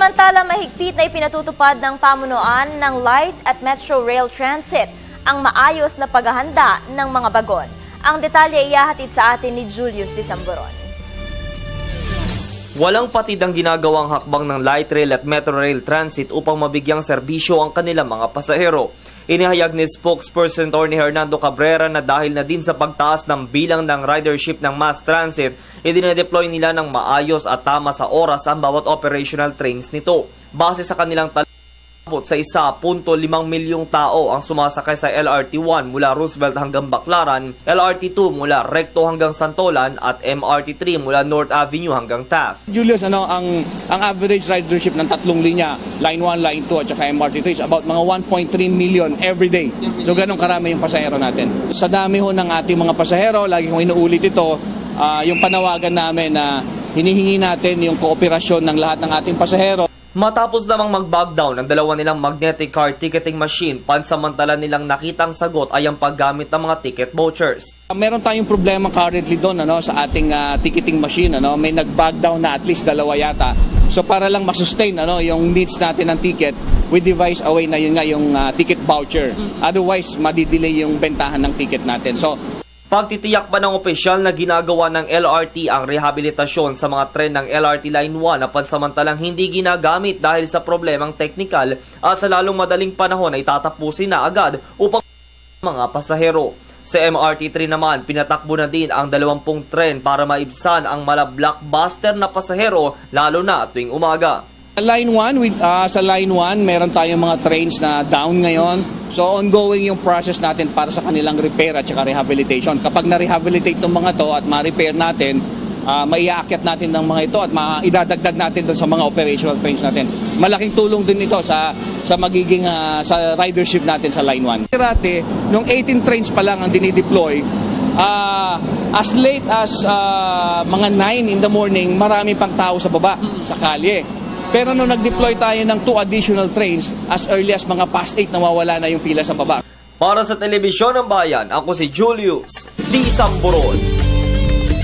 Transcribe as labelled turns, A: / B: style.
A: Samantala, mahigpit na ipinatutupad ng pamunuan ng Light at Metro Rail Transit ang maayos na paghahanda ng mga bagon. Ang detalye iyahatid sa atin ni Julius Disamboron.
B: Walang patid ang ginagawang hakbang ng Light Rail at Metro Rail Transit upang mabigyang serbisyo ang kanilang mga pasahero. Inihayag ni spokesperson Atty. Hernando Cabrera na dahil na din sa pagtaas ng bilang ng ridership ng mass transit, idinedeploy nila ng maayos at tama sa oras ang bawat operational trains nito. Base sa kanilang sa 1.5 milyong tao ang sumasakay sa LRT1 mula Roosevelt hanggang Baclaran, LRT2 mula Recto hanggang Santolan at MRT3 mula North Avenue hanggang Taft.
C: Julius, ang average ridership ng tatlong linya, Line 1, Line 2 at saka MRT3 is about mga 1.3 million every day. So ganun karami yung pasahero natin. Sa dami ho ng ating mga pasahero, lagi kong inuulit ito, yung panawagan namin na hinihingi natin yung kooperasyon ng lahat ng ating pasahero.
B: Matapos namang mag-bog down ang dalawa nilang magnetic card ticketing machine, pansamantala nilang nakitang sagot ay ang paggamit ng mga ticket vouchers.
C: Meron tayong problema currently doon sa ating ticketing machine. May nag-bog down na at least dalawa yata. So para lang masustain yung needs natin ng ticket, we devise a way na yun nga yung ticket voucher. Otherwise, madidelay yung bentahan ng ticket natin. So
B: pagtitiyak pa ng opisyal na ginagawa ng LRT ang rehabilitasyon sa mga tren ng LRT Line 1 na pansamantalang hindi ginagamit dahil sa problemang teknikal at sa lalong madaling panahon ay tatapusin na agad upang mga pasahero. Sa MRT3 naman, pinatakbo na din ang 20 tren para maibsan ang mala-blockbuster na pasahero lalo na tuwing umaga.
C: Line 1, sa Line 1, meron tayong mga trains na down ngayon. So ongoing yung process natin para sa kanilang repair at saka rehabilitation. Kapag na-rehabilitate ng mga to at ma-repair natin, maiaakyat natin ng mga ito at idadagdag natin doon sa mga operational trains natin. Malaking tulong din ito sa magiging sa ridership natin sa Line 1. Dati, nung 18 trains pa lang ang dinideploy, as late as mga 9 in the morning, marami pang tao sa baba, sa kalye. Pero nung nag-deploy tayo ng 2 additional trains, as early as mga past 8, nawawala na yung pila sa baba.
B: Para sa Telebisyon ng Bayan, ako si Julius Disamboron.